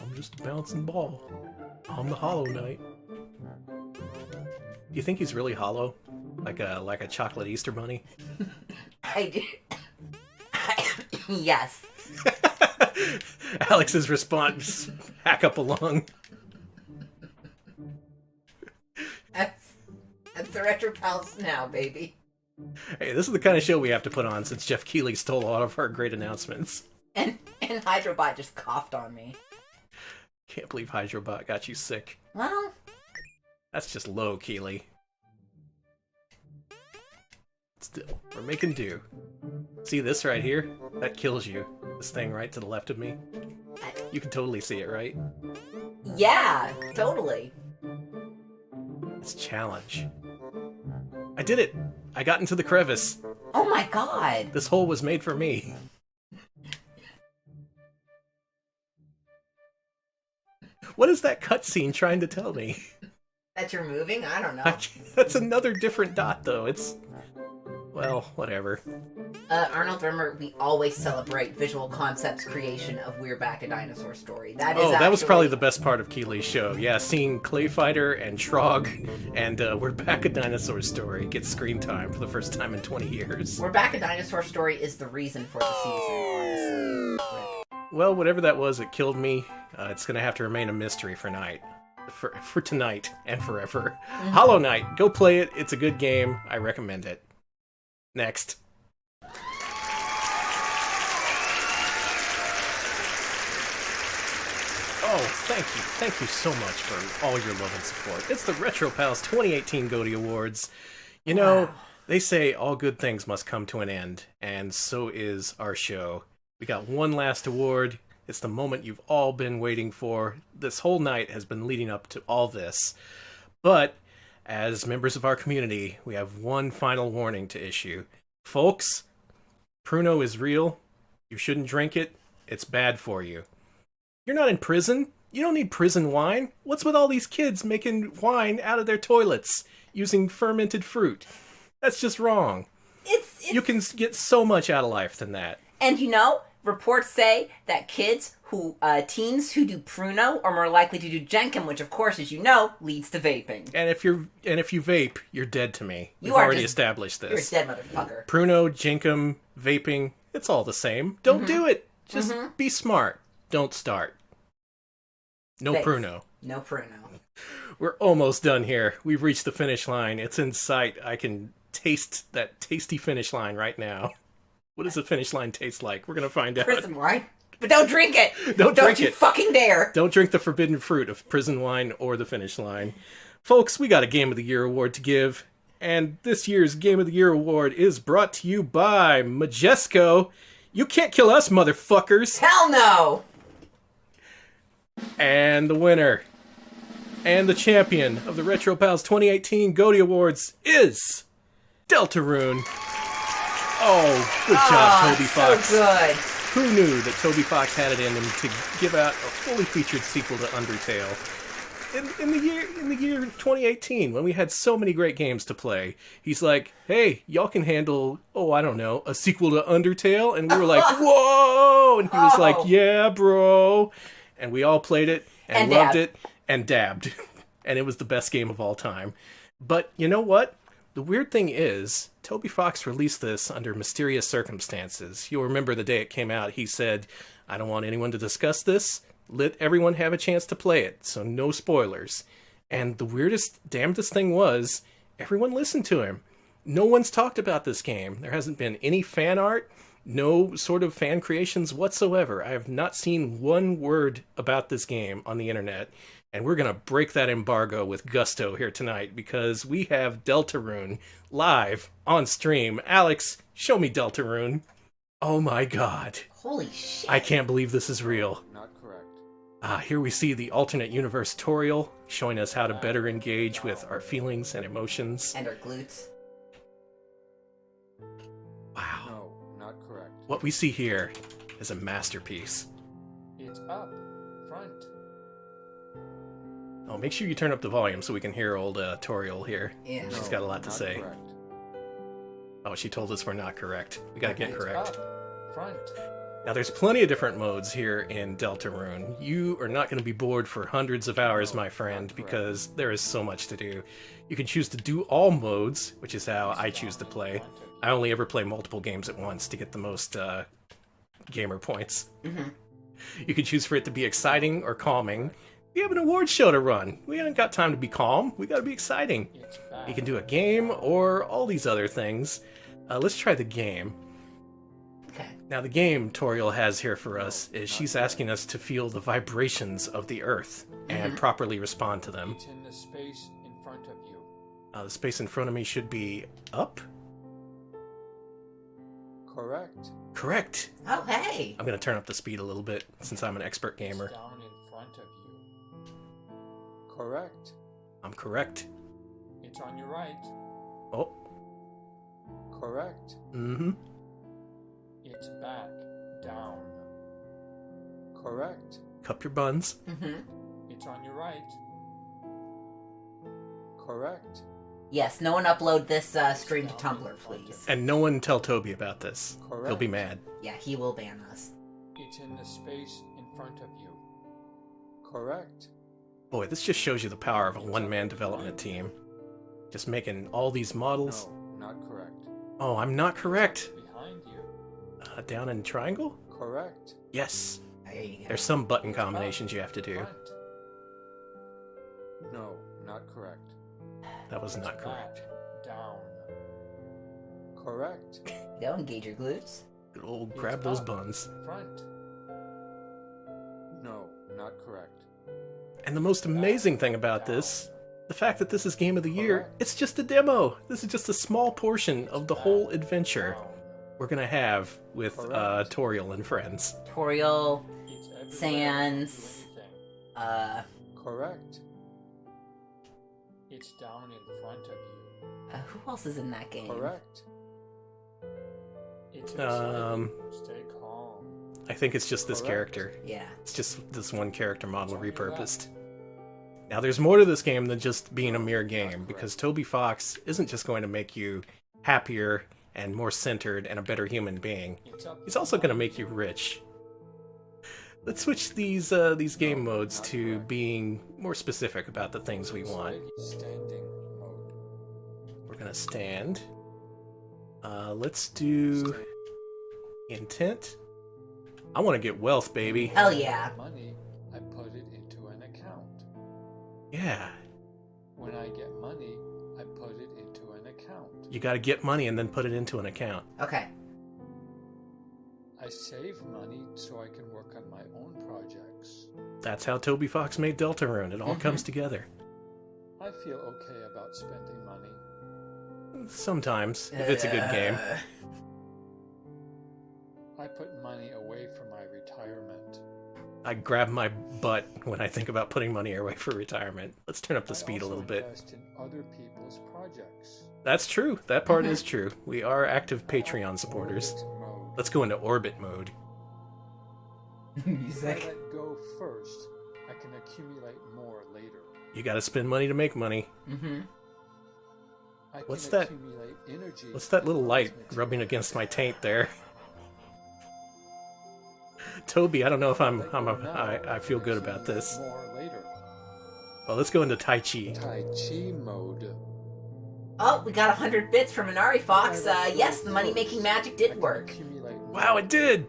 I'm just a bouncing ball. I'm the Hollow Knight. Do you think he's really hollow? Like a chocolate Easter bunny? I do. Yes. Alex's response, hack up a lung. That's the Retro Pals now, baby. Hey, this is the kind of show we have to put on since Jeff Keighley stole a lot of our great announcements. And Hydrobot just coughed on me. Can't believe Hydrobot got you sick. Well, That's just low, Keighley. Still, we're making do. See this right here? That kills you. This thing right to the left of me. You can totally see it, right? yeah, totally. It's a challenge. I did it! I got into the crevice. Oh my god. This hole was made for me. What is that cutscene trying to tell me? That you're moving? I don't know. That's another different dot, though. It's... well, whatever. Arnold, remember, we always celebrate Visual Concepts' creation of We're Back, a Dinosaur Story. That was probably the best part of Keighley's show. Yeah, seeing Clay Fighter and Trog and We're Back, a Dinosaur Story get screen time for the first time in 20 years. We're Back, a Dinosaur Story is the reason for the season, honestly. Well, whatever that was, it killed me. It's gonna have to remain a mystery for tonight and forever. Mm-hmm. Hollow Knight, go play it. It's a good game. I recommend it. Next. Oh, thank you. Thank you so much for all your love and support. It's the Retro Pals 2018 GOTY Awards. You know, Wow. They say all good things must come to an end, and so is our show. We got one last award. It's the moment you've all been waiting for. This whole night has been leading up to all this. But, as members of our community, we have one final warning to issue. Folks, Pruno is real. You shouldn't drink it. It's bad for you. You're not in prison. You don't need prison wine. What's with all these kids making wine out of their toilets using fermented fruit? That's just wrong. It's You can get so much out of life than that. And you know, reports say that teens who do Pruno are more likely to do Jenkem, which of course, as you know, leads to vaping. And if you vape, you're dead to me. We've are already just- established You're a this. dead motherfucker. Pruno, Jenkem, vaping, it's all the same. Don't do it. Just Mhm. be smart. Don't start. No Thanks. Pruno. No Pruno. We're almost done here. We've reached the finish line. It's in sight. I can taste that tasty finish line right now. What does the finish line taste like? We're going to find out. Prison wine. But don't drink it! Don't drink you it. fucking dare! Don't drink the forbidden fruit of prison wine or the finish line. Folks, we got a Game of the Year award to give. And this year's Game of the Year award is brought to you by Majesco. You can't kill us, motherfuckers! Hell no! And the winner, and the champion of the Retro Pals 2018 GOTY Awards is Deltarune. Oh, good job, Toby Fox. So good. Who knew that Toby Fox had it in him to give out a fully featured sequel to Undertale? In the year of 2018, when we had so many great games to play, he's like, hey, y'all can handle, I don't know, a sequel to Undertale? And we were like, whoa! And he was like, yeah, bro. And we all played it, and loved it, and dabbed. And it was the best game of all time. But you know what? The weird thing is, Toby Fox released this under mysterious circumstances. You'll remember the day it came out, he said, I don't want anyone to discuss this. Let everyone have a chance to play it, so no spoilers. And the weirdest, damnedest thing was, everyone listened to him. No one's talked about this game. There hasn't been any fan art, no sort of fan creations whatsoever. I have not seen one word about this game on the internet. And we're going to break that embargo with gusto here tonight, because we have Deltarune live on stream. Alex, show me Deltarune. Oh my god. Holy shit. I can't believe this is real. Not correct. Here we see the alternate universe tutorial, showing us how to better engage with our feelings and emotions. And our glutes. Wow. No, not correct. What we see here is a masterpiece. It's up, front. Oh, make sure you turn up the volume so we can hear old Toriel here. Yeah. She's got a lot to Not say. correct. Oh, she told us we're not correct. We gotta get It's correct. up, front. Now, there's plenty of different modes here in Deltarune. You are not going to be bored for hundreds of hours, my friend, because there is so much to do. You can choose to do all modes, which is how I choose to play. I only ever play multiple games at once to get the most gamer points. Mm-hmm. You can choose for it to be exciting or calming. We have an award show to run. We haven't got time to be calm. We got to be exciting. You can do a game or all these other things. Let's try the game. Okay. Now, the game Toriel has here for us is she's asking us to feel the vibrations of the Earth and properly respond to them. It's in the space in front of you. The space in front of me should be up? Correct. Correct. Oh, hey. I'm going to turn up the speed a little bit since I'm an expert gamer. It's down in front of you. Correct. I'm correct. It's on your right. Oh. Correct. Mm-hmm. It's back, down. Correct. Cup your buns. Mm-hmm. It's on your right. Correct. Yes, no one upload this stream to Tumblr, please. And no one tell Toby about this. Correct. He'll be mad. Yeah, he will ban us. It's in the space in front of you. Correct. Boy, this just shows you the power of a one-man development team. Just making all these models. No, not correct. Oh, I'm not correct. Behind you. Down in triangle? Correct. Yes. There you go. There's some button combinations you have to do. Front. No, not correct. That was not correct. Back, down. Correct. Go engage your glutes. Good old It's grab those up, buns. Front. No, not correct. And the most amazing thing about this, the fact that this is Game of the Year, Correct. it's just a demo. This is just a small portion of the whole adventure Down. we're gonna have with Correct. Toriel and friends. Toriel, It's everywhere. Sans, Do anything. Correct. It's down in front of you. Who else is in that game? Correct. It's Um, exciting. Stay calm. I think it's just this Correct. character. Yeah. It's just this one character model It's on your repurposed. Now, there's more to this game than just being a mere game, because Toby Fox isn't just going to make you happier and more centered and a better human being. It's up. He's also going to make you rich. Let's switch these game modes to being more specific about the things we want. Standing mode. We're going to stand. Let's do intent. I want to get wealth, baby. Hell yeah. Money, I put it into an account. Yeah. When I get money, I put it into an account. You got to get money and then put it into an account. Okay. I save money so I can work on my own projects. That's how Toby Fox made Deltarune. It all comes together. I feel okay about spending money. Sometimes, if it's a good game. I put money away for my retirement. I grab my butt when I think about putting money away for retirement. Let's turn up the speed a little bit. I invest in other people's projects. That's true. That part is true. We are active Patreon supporters. Orbit mode. Let's go into orbit mode. If I Music. let go first, I can accumulate more later. You gotta spend money to make money. Mm-hmm. I can What's that? accumulate energy. What's that little light materials. rubbing against my taint there? Toby, I don't know if I feel good about this. More later. Well, let's go into Tai Chi. Tai Chi mode. Oh, we got 100 bits from Inari Fox. Yes, the money-making magic did work. Accumulate more. Wow, it did!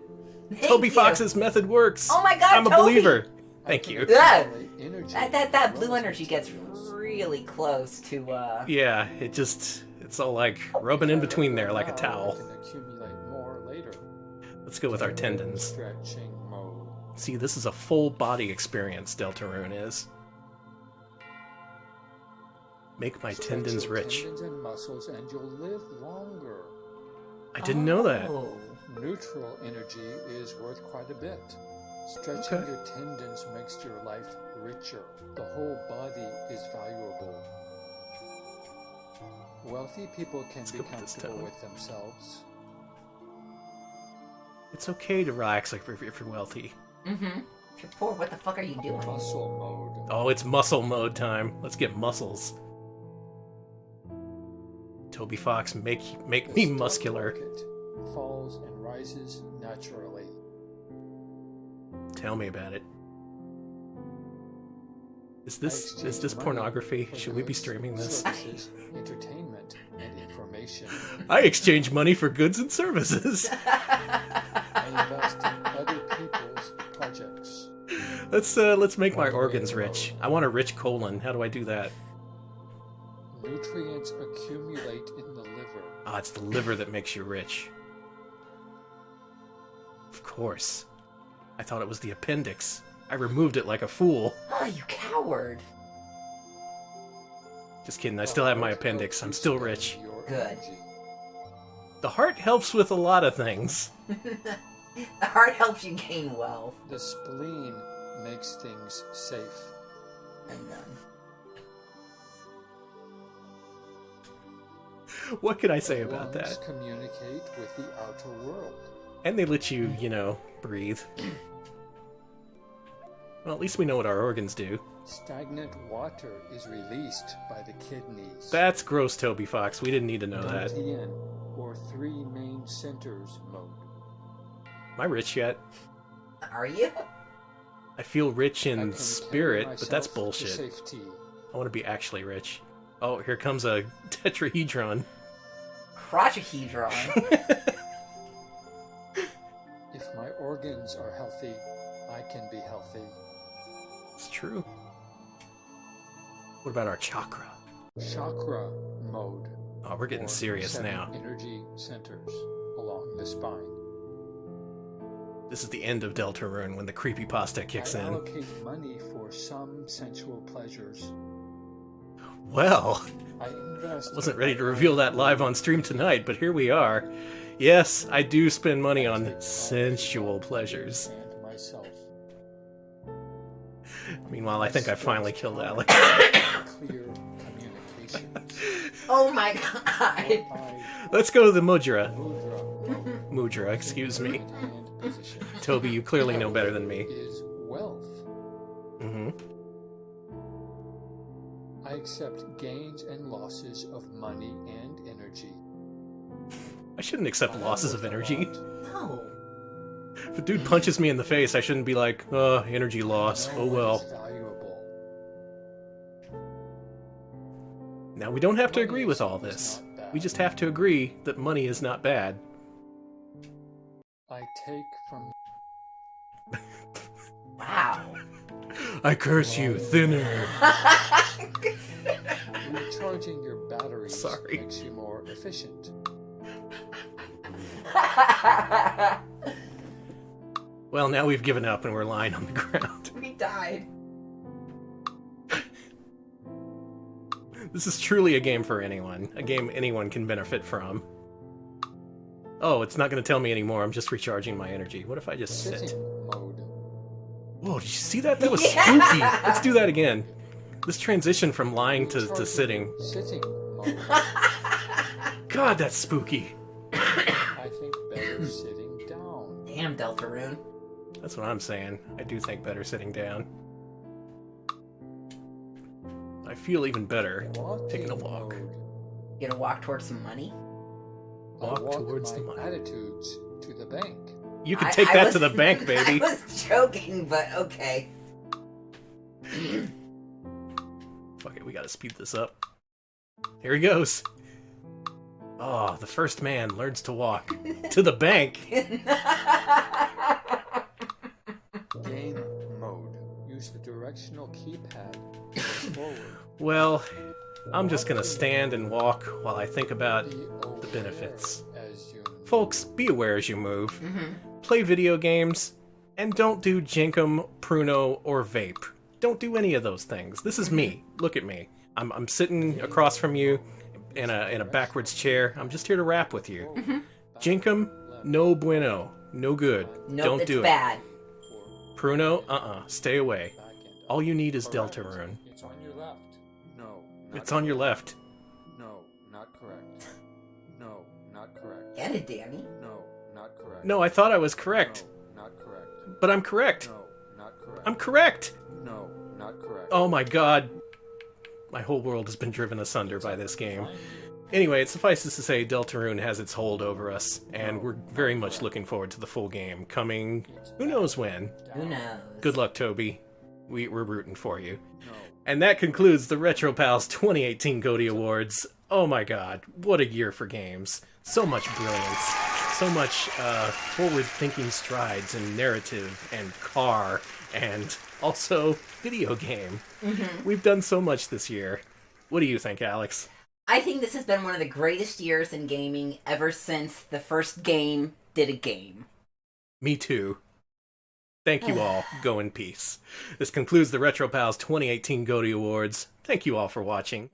Thank Toby you. Fox's method works! Oh my god, I'm a Toby! believer! I Thank can you. Yeah. accumulate energy That from blue raw energy gets materials. really close to, Yeah, it's all like rubbing in between there like a Now towel. I can accumulate more later. Let's go with our tendons. Stretching mode. See, this is a full body experience, Deltarune is. Make my Stretch tendons your rich. Tendons and muscles, and you'll live longer. I didn't know that. Oh. Neutral energy is worth quite a bit. Stretching Okay. your tendons makes your life richer. The whole body is valuable. Wealthy people can Let's be go with this comfortable tone. with themselves. It's okay to relax like if you're wealthy. Mm-hmm. Poor, what the fuck are you doing? Muscle mode. Oh, it's muscle mode time. Let's get muscles. Toby Fox, make The me stock muscular. market falls and rises naturally. Tell me about it. Is I this exchange money pornography? for Should we be goods, streaming this? Services, entertainment, and information. I exchange money for goods and services. I invest in other people's projects. Let's make my organs rich. I want a rich colon. How do I do that? Nutrients accumulate in the liver. Ah, it's the liver that makes you rich. Of course. I thought it was the appendix. I removed it like a fool. Oh, you coward. Just kidding, I still have my appendix. I'm still rich. Your Good. energy. The heart helps with a lot of things. The heart helps you gain wealth. The spleen makes things safe. I'm done. What can I say The about lungs that? communicate with the outer world. And they let you, breathe. Well, at least we know what our organs do. Stagnant water is released by the kidneys. That's gross, Toby Fox. We didn't need to know that. Dantian, or three main centers mode. Am I rich yet? Are you? I feel rich I in can spirit, carry but that's myself to bullshit. Safety. I want to be actually rich. Oh, here comes a tetrahedron. Crotchahedron. If my organs are healthy, I can be healthy. It's true. What about our chakra? Chakra mode. Oh, we're getting or serious 7 now. Energy centers along the spine. This is the end of Deltarune when the creepypasta kicks I in. allocate money for some sensual pleasures. Well, I invest. wasn't ready to reveal that live on stream tonight, but here we are. Yes, I do spend money on sensual pleasures. And myself. Meanwhile, I think I finally killed Alex. Clear communications. Oh my god. I Let's go to the mudra. mudra mode. Mudra, excuse me. Hand position Toby, you clearly know better than me. is wealth. Hmm. I accept gains and losses of money and energy. I shouldn't accept losses of energy. No. If a dude punches me in the face, I shouldn't be like, energy loss. Oh well. Valuable. Now, we don't have to Money agree with is all this. not bad. We just have to agree that money is not bad. I take from Wow. I curse you, thinner. recharging your batteries Sorry. makes you more efficient. Well, now we've given up and we're lying on the ground. We died. This is truly a game for anyone. A game anyone can benefit from. Oh, it's not going to tell me anymore. I'm just recharging my energy. What if I just sit? Sitting mode. Whoa, did you see that? That was Yeah. spooky. Let's do that again. This transition from lying to Recharging sitting. Sitting mode. God, that's spooky. I think better sitting down. Damn, Deltarune. That's what I'm saying. I do think better sitting down. I feel even better taking a walk. Mode. You gonna walk towards some money? I Walk walk towards my the money. attitudes to the bank. You can take that to the bank, I baby. was joking, but okay. Fuck it, we gotta speed this up. Here he goes. Oh, the first man learns to walk to the bank. Game mode. Use the directional keypad. Forward. Well, I'm just gonna stand and walk while I think about Be the benefits. aware as you Folks, be aware as you move. Mm-hmm. Play video games, and don't do Jinkum, Pruno, or Vape. Don't do any of those things. This is me. Look at me. I'm sitting across from you in a backwards chair. I'm just here to rap with you. Jinkum, no bueno. No good. Nope, Don't it's do bad. it. Pruno, stay away. back end. All you need is Correct. Deltarune. It's on your left. No. It's on your left. No, not correct. No, not correct. Get it, Danny. No, not correct. No, I thought I was correct. No, not correct. But I'm correct. No, not correct. I'm correct. No, not correct. Oh my god. My whole world has been driven asunder by this game. Anyway, it suffices to say Deltarune has its hold over us, and we're very much looking forward to the full game coming who knows when. Who knows? Good luck, Toby. We're rooting for you. No. And that concludes the Retro Pals 2018 GOTY Awards. Oh my god, what a year for games. So much brilliance. So much forward-thinking strides in narrative and car and also video game. We've done so much this year. What do you think, Alex? I think this has been one of the greatest years in gaming ever since the first game did a game. Me too. Thank you all. Go in peace. This concludes the Retro Pals 2018 GOTY Awards. Thank you all for watching.